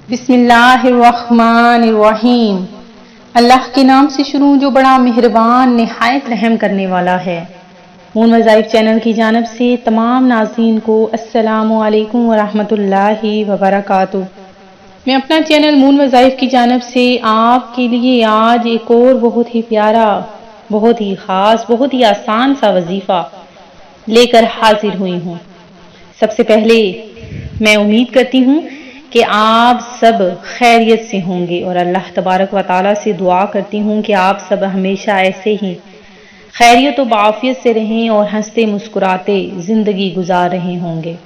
बिस्मिल्लाहिर्रहमानिर्रहीम। अल्लाह के नाम से शुरू जो बड़ा मेहरबान निहायत रहम करने वाला है। मून वज़ाइफ चैनल की जानिब से तमाम नाज़रीन को अस्सलामु अलैकुम वरहमतुल्लाहि वबरकातुहू। मैं अपना चैनल मून वज़ाइफ की जानिब से आपके लिए आज एक और बहुत ही प्यारा, बहुत ही ख़ास, बहुत ही आसान सा वजीफ़ा लेकर हाजिर हुई हूँ। सबसे पहले मैं उम्मीद करती हूँ कि आप सब खैरियत से होंगे और अल्लाह तबारक व तआला से दुआ करती हूँ कि आप सब हमेशा ऐसे ही खैरियत व बाफियत से रहें और हंसते मुस्कुराते ज़िंदगी गुजार रहे होंगे।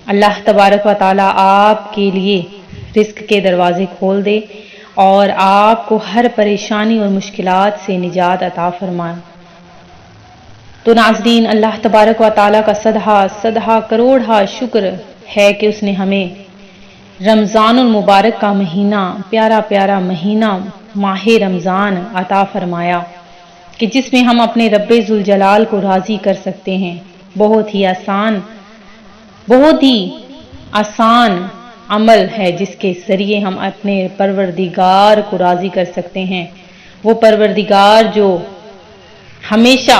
अल्लाह तबारक व तआला आपके लिए रिस्क के दरवाजे खोल दे और आपको हर परेशानी और मुश्किलात से निजात अता फरमाए। तो नाज़रीन, अल्लाह तबारक व तआला का सदहा करोड़ा शुक्र है कि उसने हमें रमज़ानुल मुबारक का महीना, प्यारा प्यारा महीना माहे रमज़ान अता फरमाया कि जिसमें हम अपने रब्बे जुल जलाल को राज़ी कर सकते हैं। बहुत ही आसान अमल है जिसके ज़रिए हम अपने परवरदिगार को राज़ी कर सकते हैं। वो परवरदिगार जो हमेशा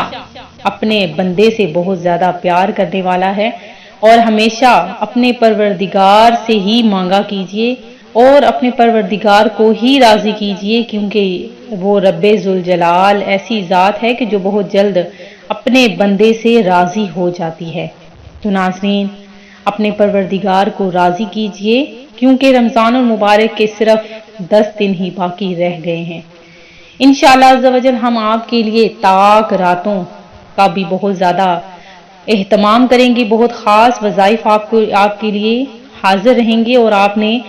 अपने बंदे से बहुत ज़्यादा प्यार करने वाला है और हमेशा अपने परवरदिगार से ही मांगा कीजिए और अपने परवरदिगार को ही राज़ी कीजिए, क्योंकि वो रब्बे जुल जलाल ऐसी ज़ात है कि जो बहुत जल्द अपने बंदे से राज़ी हो जाती है। तो नाज़रीन, अपने परवरदिगार को राज़ी कीजिए, क्योंकि रमज़ानुल मुबारक के सिर्फ 10 दिन ही बाकी रह गए हैं। इंशाअल्लाह अज़्ज़ व जल हम आपके लिए ताक रातों का भी बहुत ज़्यादा एहतमाम करेंगे। बहुत ख़ास वज़ाइफ आपके लिए हाजिर रहेंगे और आपने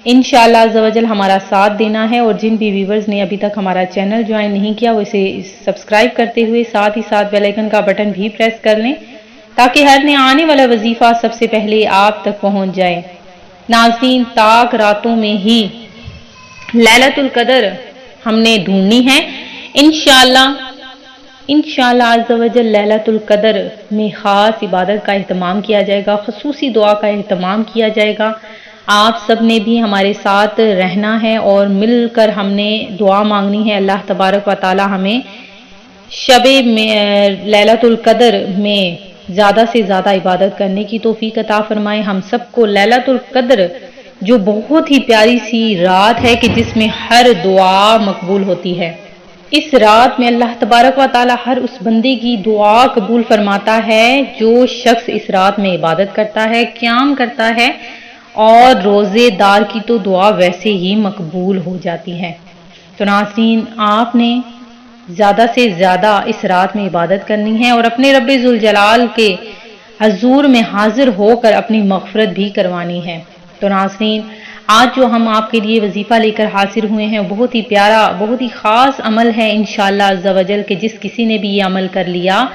इंशाअल्लाह अज़्ज़ व जल हमारा साथ देना है। और जिन भी व्यूवर्स ने अभी तक हमारा चैनल ज्वाइन नहीं किया वो इसे सब्सक्राइब करते हुए साथ ही साथ बेल आइकन का बटन भी प्रेस कर लें, ताकि हर नया आने वाला वजीफ़ा सबसे पहले आप तक पहुँच जाए। नाज़रीन, ताक रातों में ही लैलतुल क़द्र हमने ढूंढनी है। इंशाअल्लाह अज़्ज़ व जल लैलतुल क़द्र में ख़ास इबादत का एहतमाम किया जाएगा, ख़ुसूसी दुआ का एहतमाम किया जाएगा। आप सब ने भी हमारे साथ रहना है और मिलकर हमने दुआ मांगनी है। अल्लाह तबारक व तआला हमें शबे में लैलतुल क़द्र में ज़्यादा से ज़्यादा इबादत करने की तौफीक अता फरमाए। हम सबको लैलतुल क़द्र जो बहुत ही प्यारी सी रात है कि जिसमें हर दुआ मकबूल होती है, इस रात में अल्लाह तबारक व तआला हर उस बंदे की दुआ कबूल फरमाता है जो शख्स इस रात में इबादत करता है, क़याम करता है, और रोज़ेदार की तो दुआ वैसे ही मकबूल हो जाती है। तो नाज़रीन, आपने ज़्यादा से ज़्यादा इस रात में इबादत करनी है और अपने रब्बे जुल जलाल के हजूर में हाजिर होकर अपनी मग़फ़िरत भी करवानी है। तो नाज़रीन, आज जो हम आपके लिए वजीफ़ा लेकर हाजिर हुए हैं बहुत ही प्यारा, बहुत ही ख़ास अमल है। इंशाअल्लाह अज़्ज़ व जल के जिस किसी ने भी ये अमल कर लिया,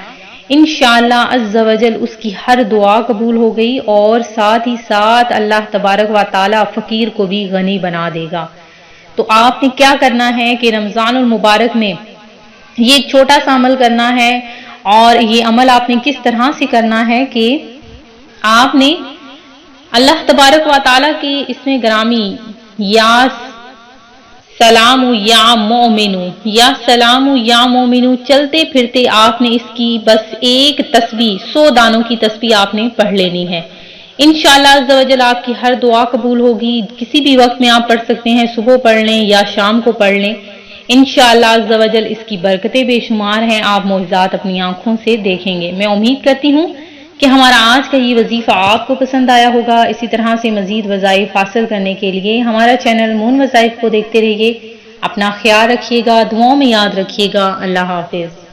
इंशाअल्लाह अज़्ज़ व जल उसकी हर दुआ कबूल हो गई और साथ ही साथ अल्लाह तबारक व तआला फ़कीर को भी गनी बना देगा। तो आपने क्या करना है कि रमज़ानुल मुबारक में ये एक छोटा सा अमल करना है। और ये अमल आपने किस तरह से करना है कि आपने अल्लाह तबारक व तआला की इसमें ग्रामी या सलामु या सलामु या मोमिनु चलते फिरते आपने इसकी बस एक तस्बीह 100 दानों की तस्बीह आपने पढ़ लेनी है। इंशाअल्लाह अज़्ज़ व जल आपकी हर दुआ कबूल होगी। किसी भी वक्त में आप पढ़ सकते हैं, सुबह पढ़ लें या शाम को पढ़ लें। इंशाअल्लाह अज़्ज़ व जल इसकी बरकतें बेशुमार हैं, आप मोइज़ात अपनी आंखों से देखेंगे। मैं उम्मीद करती हूँ कि हमारा आज का ये वजीफ़ा आपको पसंद आया होगा। इसी तरह से मज़ीद वज़ाइफ हासिल करने के लिए हमारा चैनल मून वज़ाइफ को देखते रहिए। अपना ख्याल रखिएगा, दुआओं में याद रखिएगा। अल्लाह हाफ़िज़।